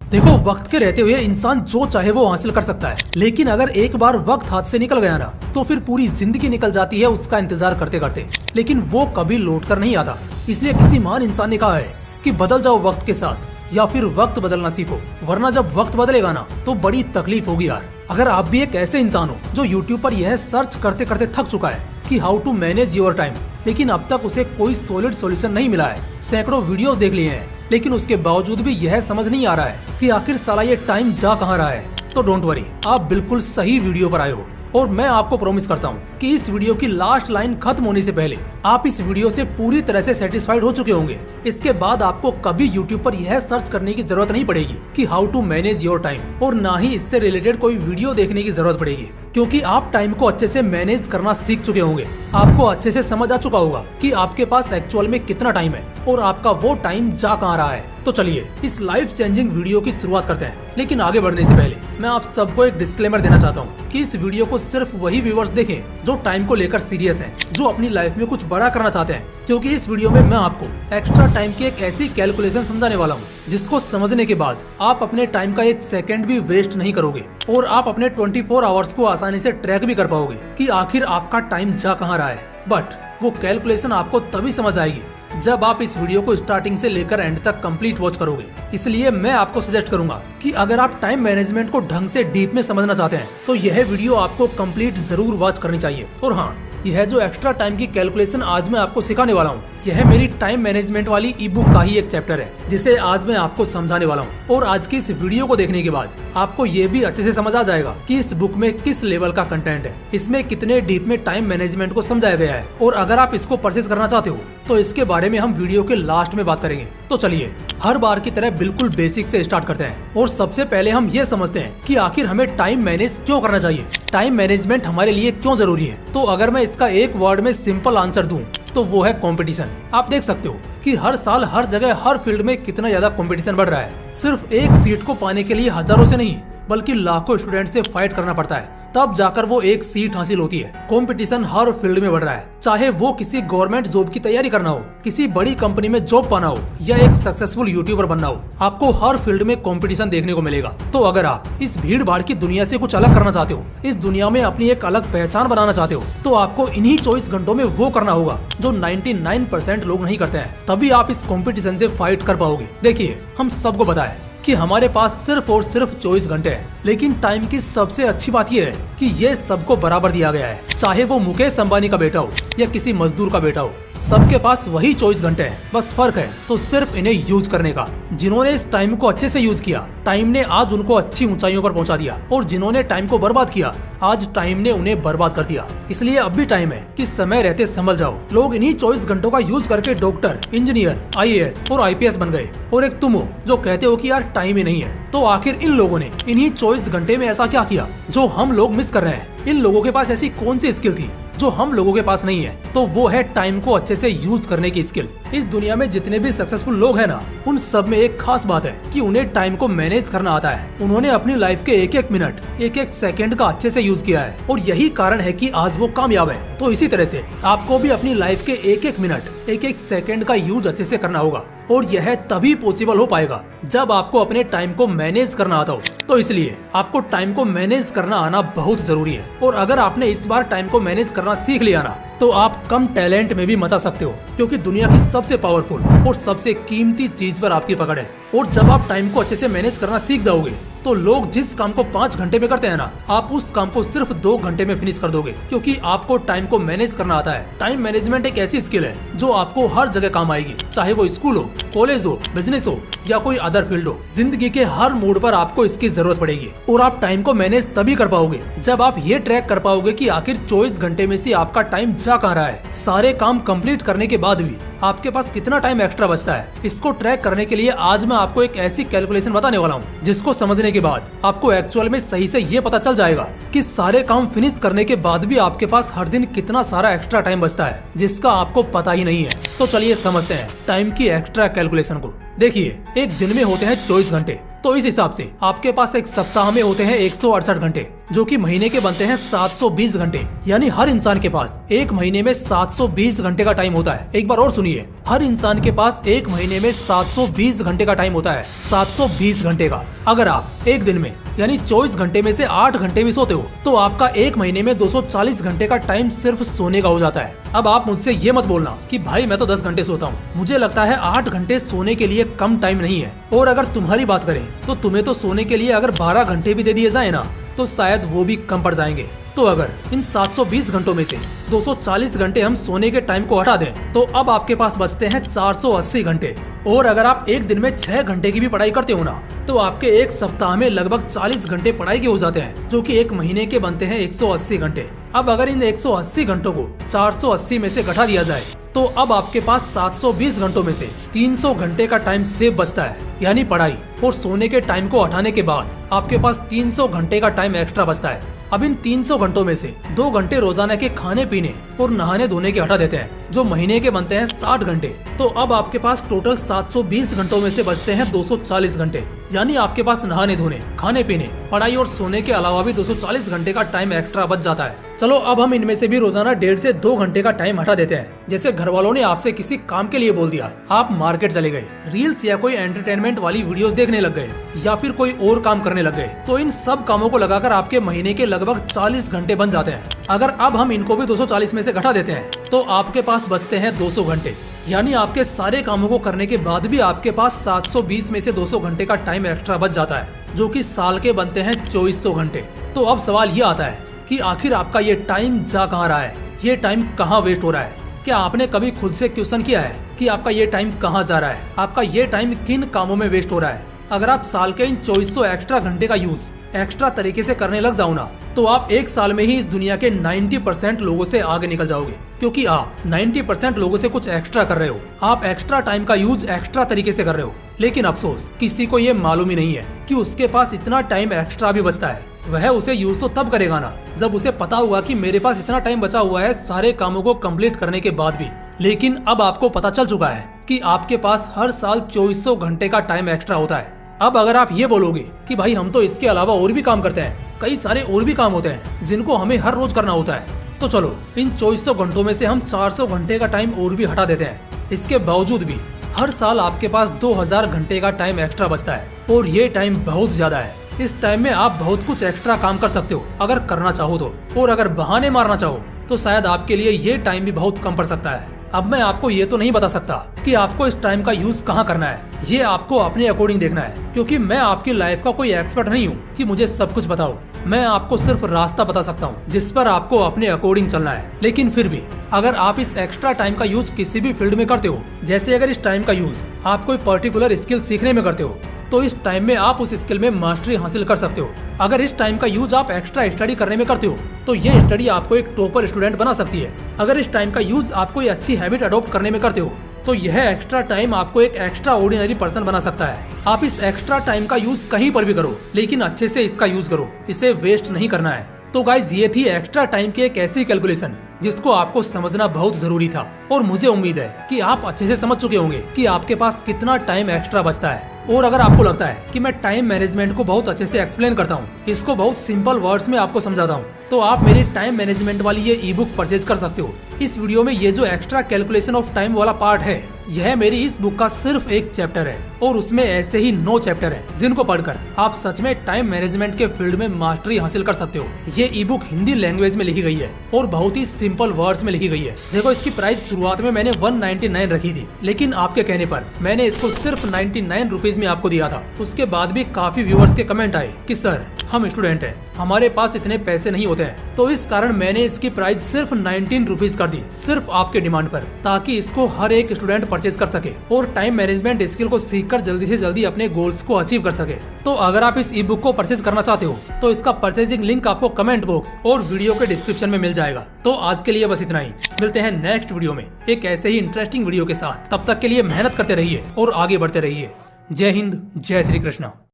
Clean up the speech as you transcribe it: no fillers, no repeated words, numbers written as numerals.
देखो, वक्त के रहते हुए इंसान जो चाहे वो हासिल कर सकता है, लेकिन अगर एक बार वक्त हाथ से निकल गया ना, तो फिर पूरी जिंदगी निकल जाती है उसका इंतजार करते करते, लेकिन वो कभी लौट कर नहीं आता। इसलिए किसी महान इंसान ने कहा है कि बदल जाओ वक्त के साथ या फिर वक्त बदलना सीखो, वरना जब वक्त बदलेगा ना तो बड़ी तकलीफ होगी यार। अगर आप भी एक ऐसे इंसान हो जो यूट्यूब पर यह सर्च करते करते थक चुका है कि how to manage your time, लेकिन अब तक उसे कोई सॉलिड सॉल्यूशन नहीं मिला है, सैकड़ों वीडियोस देख लिए हैं, लेकिन उसके बावजूद भी यह समझ नहीं आ रहा है कि आखिर साला ये टाइम जा कहाँ रहा है, तो डोंट वरी, आप बिल्कुल सही वीडियो पर आए हो। और मैं आपको प्रॉमिस करता हूँ कि इस वीडियो की लास्ट लाइन खत्म होने से पहले आप इस वीडियो से पूरी तरह से सेटिस्फाइड हो चुके होंगे। इसके बाद आपको कभी यूट्यूब पर यह सर्च करने की जरूरत नहीं पड़ेगी कि how to manage your time, और ना ही इससे रिलेटेड कोई वीडियो देखने की जरूरत पड़ेगी, क्योंकि आप टाइम को अच्छे से मैनेज करना सीख चुके होंगे। आपको अच्छे से समझ आ चुका होगा कि आपके पास एक्चुअल में कितना टाइम है और आपका वो टाइम जा कहाँ रहा है। तो चलिए इस लाइफ चेंजिंग वीडियो की शुरुआत करते हैं, लेकिन आगे बढ़ने से पहले मैं आप सबको एक डिस्क्लेमर देना चाहता हूँ कि इस वीडियो को सिर्फ वही व्यूअर्स देखें जो टाइम को लेकर सीरियस हैं, जो अपनी लाइफ में कुछ बड़ा करना चाहते हैं, क्योंकि इस वीडियो में मैं आपको एक्स्ट्रा टाइम की एक ऐसी कैलकुलेशन समझाने वाला हूँ जिसको समझने के बाद आप अपने टाइम का एक सेकंड भी वेस्ट नहीं करोगे और आप अपने 24 आवर्स को आसानी से ट्रैक भी कर पाओगे कि आखिर आपका टाइम जा कहाँ रहा है। बट वो कैलकुलेशन आपको तभी समझ आएगी जब आप इस वीडियो को स्टार्टिंग से लेकर एंड तक कंप्लीट वॉच करोगे। इसलिए मैं आपको सजेस्ट करूंगा कि अगर आप टाइम मैनेजमेंट को ढंग से डीप में समझना चाहते हैं तो यह वीडियो आपको कंप्लीट जरूर वॉच करनी चाहिए। और हाँ, यह जो एक्स्ट्रा टाइम की कैलकुलेशन आज मैं आपको सिखाने वाला हूँ, यह मेरी टाइम मैनेजमेंट वाली ई बुक का ही एक चैप्टर है जिसे आज मैं आपको समझाने वाला हूँ। और आज की इस वीडियो को देखने के बाद आपको ये भी अच्छे से समझ आ जाएगा कि इस बुक में किस लेवल का कंटेंट है, इसमें कितने डीप में टाइम मैनेजमेंट को समझाया गया है, और अगर आप इसको परचेज करना चाहते हो तो इसके बारे में हम वीडियो के लास्ट में बात करेंगे। तो चलिए हर बार की तरह बिल्कुल बेसिक से स्टार्ट करते हैं और सबसे पहले हम ये समझते हैं कि आखिर हमें टाइम मैनेज क्यों करना चाहिए, टाइम मैनेजमेंट हमारे लिए क्यों जरूरी है। तो अगर मैं इसका एक वर्ड में सिंपल आंसर दूं तो वो है कंपटीशन। आप देख सकते हो कि हर साल हर जगह हर फील्ड में कितना ज्यादा कंपटीशन बढ़ रहा है। सिर्फ एक सीट को पाने के लिए हजारों से नहीं बल्कि लाखों स्टूडेंट से फाइट करना पड़ता है, तब जाकर वो एक सीट हासिल होती है। कंपटीशन हर फील्ड में बढ़ रहा है, चाहे वो किसी गवर्नमेंट जॉब की तैयारी करना हो, किसी बड़ी कंपनी में जॉब पाना हो या एक सक्सेसफुल यूट्यूबर बनना हो, आपको हर फील्ड में कंपटीशन देखने को मिलेगा। तो अगर आप इस भीड़ भाड़ की दुनिया से कुछ अलग करना चाहते हो, इस दुनिया में अपनी एक अलग पहचान बनाना चाहते हो, तो आपको इन्हीं 24 घंटों में वो करना होगा जो 99% लोग नहीं करते हैं। तभी आप इस कंपटीशन से फाइट कर पाओगे। देखिए, हम सबको पता है कि हमारे पास सिर्फ और सिर्फ 24 घंटे हैं, लेकिन टाइम की सबसे अच्छी बात यह है कि ये सबको बराबर दिया गया है, चाहे वो मुकेश अंबानी का बेटा हो या किसी मजदूर का बेटा हो, सबके पास वही 24 घंटे हैं। बस फर्क है तो सिर्फ इन्हें यूज करने का। जिन्होंने इस टाइम को अच्छे से यूज किया, टाइम ने आज उनको अच्छी ऊंचाइयों पर पहुंचा दिया, और जिन्होंने टाइम को बर्बाद किया, आज टाइम ने उन्हें बर्बाद कर दिया। इसलिए अब भी टाइम है कि समय रहते संभल जाओ। लोग इन्हीं 24 घंटों का यूज करके डॉक्टर, इंजीनियर, IAS और IPS बन गए, और एक तुम हो जो कहते हो कि यार टाइम ही नहीं है। तो आखिर इन लोगों ने इन्हीं 24 घंटे में ऐसा क्या किया जो हम लोग मिस कर रहे हैं? इन लोगों के पास ऐसी कौन सी स्किल थी जो हम लोगों के पास नहीं है? तो वो है टाइम को अच्छे से यूज करने की स्किल। इस दुनिया में जितने भी सक्सेसफुल लोग हैं ना, उन सब में एक खास बात है कि उन्हें टाइम को मैनेज करना आता है। उन्होंने अपनी लाइफ के एक एक मिनट, एक एक सेकंड का अच्छे से यूज किया है, और यही कारण है कि आज वो कामयाब है। तो इसी तरह से आपको भी अपनी लाइफ के एक एक मिनट, एक एक सेकंड का यूज अच्छे से करना होगा, और यह तभी पॉसिबल हो पाएगा जब आपको अपने टाइम को मैनेज करना आता हो। तो इसलिए आपको टाइम को मैनेज करना आना बहुत जरूरी है। और अगर आपने इस बार टाइम को मैनेज करना सीख लिया ना, तो आप कम टैलेंट में भी मचा सकते हो, क्योंकि दुनिया की सबसे पावरफुल और सबसे कीमती चीज पर आपकी पकड़ है। और जब आप टाइम को अच्छे से मैनेज करना सीख जाओगे तो लोग जिस काम को 5 घंटे में करते हैं ना, आप उस काम को सिर्फ 2 घंटे में फिनिश कर दोगे, क्योंकि आपको टाइम को मैनेज करना आता है। टाइम मैनेजमेंट एक ऐसी स्किल है जो आपको हर जगह काम आएगी, चाहे वो स्कूल हो, कॉलेज हो, बिजनेस हो या कोई अदर फील्ड हो। जिंदगी के हर मोड पर आपको इसकी जरूरत पड़ेगी। और आप टाइम को मैनेज तभी कर पाओगे जब आप ये ट्रैक कर पाओगे कि आखिर 24 घंटे में से आपका टाइम जा कहाँ रहा है। सारे काम कंप्लीट करने के बाद भी आपके पास कितना टाइम एक्स्ट्रा बचता है, इसको ट्रैक करने के लिए आज मैं आपको एक ऐसी कैलकुलेशन बताने वाला हूँ जिसको समझने के बाद आपको एक्चुअल में सही से ये पता चल जाएगा कि सारे काम फिनिश करने के बाद भी आपके पास हर दिन कितना सारा एक्स्ट्रा टाइम बचता है, जिसका आपको पता ही नहीं है। तो चलिए समझते हैं टाइम की एक्स्ट्रा कैलकुलेशन को। देखिए, एक दिन में होते हैं 24 घंटे, तो इस हिसाब से आपके पास एक सप्ताह में होते हैं 168 घंटे, जो कि महीने के बनते हैं 720 घंटे। यानी हर इंसान के पास एक महीने में 720 घंटे का टाइम होता है। एक बार और सुनिए, हर इंसान के पास एक महीने में 720 घंटे का टाइम होता है। 720 घंटे का। अगर आप एक दिन में यानी 24 घंटे में से 8 घंटे भी सोते हो तो आपका एक महीने में 240 घंटे का टाइम सिर्फ सोने का हो जाता है। अब आप मुझसे ये मत बोलना कि भाई मैं तो 10 घंटे सोता हूँ। मुझे लगता है 8 घंटे सोने के लिए कम टाइम नहीं है। और अगर तुम्हारी बात करें तो तुम्हें तो सोने के लिए अगर 12 घंटे भी दे दिए जाए ना तो शायद वो भी कम पड़ जाएंगे। तो अगर इन 720 घंटों में से 240 घंटे हम सोने के टाइम को हटा दें तो अब आपके पास बचते हैं 480 घंटे। और अगर आप एक दिन में 6 घंटे की भी पढ़ाई करते हो ना तो आपके एक सप्ताह में लगभग 40 घंटे पढ़ाई के हो जाते हैं, जो कि एक महीने के बनते हैं 180 घंटे। अब अगर इन 180 घंटों को 480 में से घटा दिया जाए तो अब आपके पास 720 घंटों में से 300 घंटे का टाइम सेव बचता है। यानी पढ़ाई और सोने के टाइम को हटाने के बाद आपके पास 300 घंटे का टाइम एक्स्ट्रा बचता है। अब इन 300 घंटों में से 2 घंटे रोजाना के खाने पीने और नहाने धोने के हटा देते हैं, जो महीने के बनते हैं 60 घंटे। तो अब आपके पास टोटल 720 घंटों में से बचते हैं 240 घंटे। यानी आपके पास नहाने धोने, खाने पीने, पढ़ाई और सोने के अलावा भी 240 घंटे का टाइम एक्स्ट्रा बच जाता है। चलो अब हम इनमें से भी रोजाना 1.5 से 2 घंटे का टाइम हटा देते हैं। जैसे घर वालों ने आपसे किसी काम के लिए बोल दिया, आप मार्केट चले गए, रील्स या कोई एंटरटेनमेंट वाली वीडियोस देखने लग गए या फिर कोई और काम करने लग गए, तो इन सब कामों को लगाकर आपके महीने के लगभग 40 घंटे बन जाते हैं। अगर अब हम इनको भी 240 में से घटा देते हैं तो आपके पास बचते हैं 200 घंटे। यानी आपके सारे कामों को करने के बाद भी आपके पास 720 में से 200 घंटे का टाइम एक्स्ट्रा बच जाता है, जो कि साल के बनते हैं 2400 घंटे। तो अब सवाल ये आता है कि आखिर आपका ये टाइम जा कहाँ रहा है, ये टाइम कहाँ वेस्ट हो रहा है। क्या आपने कभी खुद से क्वेश्चन किया है कि आपका ये टाइम कहाँ जा रहा है, आपका ये टाइम किन कामों में वेस्ट हो रहा है। अगर आप साल के इन 2400 एक्स्ट्रा घंटे का यूज एक्स्ट्रा तरीके से करने लग जाओ ना तो आप एक साल में ही इस दुनिया के 90% लोगों से आगे निकल जाओगे, क्योंकि आप 90% लोगों से कुछ एक्स्ट्रा कर रहे हो। आप एक्स्ट्रा टाइम का यूज एक्स्ट्रा तरीके से कर रहे हो, लेकिन अफसोस किसी को ये मालूम ही नहीं है कि उसके पास इतना टाइम एक्स्ट्रा भी बचता है। वह उसे यूज तो तब करेगा ना जब उसे पता होगा कि मेरे पास इतना टाइम बचा हुआ है सारे कामों को कंप्लीट करने के बाद भी। लेकिन अब आपको पता चल चुका है कि आपके पास हर साल 2400 घंटे का टाइम एक्स्ट्रा होता है। अब अगर आप ये बोलोगे कि भाई हम तो इसके अलावा और भी काम करते हैं, कई सारे और भी काम होते हैं जिनको हमें हर रोज करना होता है, तो चलो इन 2400 घंटों में से हम 400 घंटे का टाइम और भी हटा देते हैं। इसके बावजूद भी हर साल आपके पास 2000 घंटे का टाइम एक्स्ट्रा बचता है, और ये टाइम बहुत ज्यादा है। इस टाइम में आप बहुत कुछ एक्स्ट्रा काम कर सकते हो अगर करना चाहो तो, और अगर बहाने मारना चाहो तो शायद आपके लिए ये टाइम भी बहुत कम पड़ सकता है। अब मैं आपको ये तो नहीं बता सकता कि आपको इस टाइम का यूज कहाँ करना है, ये आपको अपने अकॉर्डिंग देखना है, क्योंकि मैं आपकी लाइफ का कोई एक्सपर्ट नहीं हूँ कि मुझे सब कुछ बताओ। मैं आपको सिर्फ रास्ता बता सकता हूँ जिस पर आपको अपने अकॉर्डिंग चलना है। लेकिन फिर भी अगर आप इस एक्स्ट्रा टाइम का यूज किसी भी फील्ड में करते हो, जैसे अगर इस टाइम का यूज आप कोई पर्टिकुलर स्किल सीखने में करते हो तो इस टाइम में आप उस स्किल में मास्टरी हासिल कर सकते हो। अगर इस टाइम का यूज आप एक्स्ट्रा स्टडी करने में करते हो तो ये स्टडी आपको एक टॉपर स्टूडेंट बना सकती है। अगर इस टाइम का यूज आप कोई अच्छी हैबिट अडॉप्ट करने में करते हो तो यह एक्स्ट्रा टाइम आपको एक एक्स्ट्रा ऑर्डिनरी पर्सन बना सकता है। आप इस एक्स्ट्रा टाइम का यूज कहीं पर भी करो, लेकिन अच्छे से इसका यूज करो, इसे वेस्ट नहीं करना है। तो गाइज ये थी एक्स्ट्रा टाइम की एक ऐसी कैलकुलेशन जिसको आपको समझना बहुत जरूरी था, और मुझे उम्मीद है कि आप अच्छे से समझ चुके होंगे कि आपके पास कितना टाइम एक्स्ट्रा बचता है। और अगर आपको लगता है कि मैं टाइम मैनेजमेंट को बहुत अच्छे से एक्सप्लेन करता हूँ, इसको बहुत सिंपल वर्ड्स में आपको समझाता हूँ, तो आप मेरी टाइम मैनेजमेंट वाली ये ई बुक परचेज कर सकते हो। इस वीडियो में ये जो एक्स्ट्रा कैलकुलेशन ऑफ टाइम वाला पार्ट है, यह मेरी इस बुक का सिर्फ एक चैप्टर है, और उसमें ऐसे ही 9 चैप्टर हैं जिनको पढ़कर आप सच में टाइम मैनेजमेंट के फील्ड में मास्टरी हासिल कर सकते हो। ये ई बुक हिंदी लैंग्वेज में लिखी गई है और बहुत ही सिंपल वर्ड्स में लिखी गई है। देखो, इसकी प्राइस शुरुआत में मैंने 199 रखी थी, लेकिन आपके कहने पर मैंने इसको सिर्फ 99 रुपीज में आपको दिया था। उसके बाद भी काफी व्यूअर्स के कमेंट आए कि सर हम स्टूडेंट हैं, हमारे पास इतने पैसे नहीं होते हैं, तो इस कारण मैंने इसकी प्राइस सिर्फ 19 रुपीज कर दी, सिर्फ आपके डिमांड पर, ताकि इसको हर एक स्टूडेंट परचेज कर सके और टाइम मैनेजमेंट स्किल को सीखकर जल्दी से जल्दी अपने गोल्स को अचीव कर सके। तो अगर आप इस ई बुक को परचेज करना चाहते हो तो इसका परचेजिंग लिंक आपको कमेंट बॉक्स और वीडियो के डिस्क्रिप्शन में मिल जाएगा। तो आज के लिए बस इतना ही, मिलते हैं नेक्स्ट वीडियो में एक ऐसे ही इंटरेस्टिंग वीडियो के साथ। तब तक के लिए मेहनत करते रहिए और आगे बढ़ते रहिए। जय हिंद, जय श्री कृष्णा।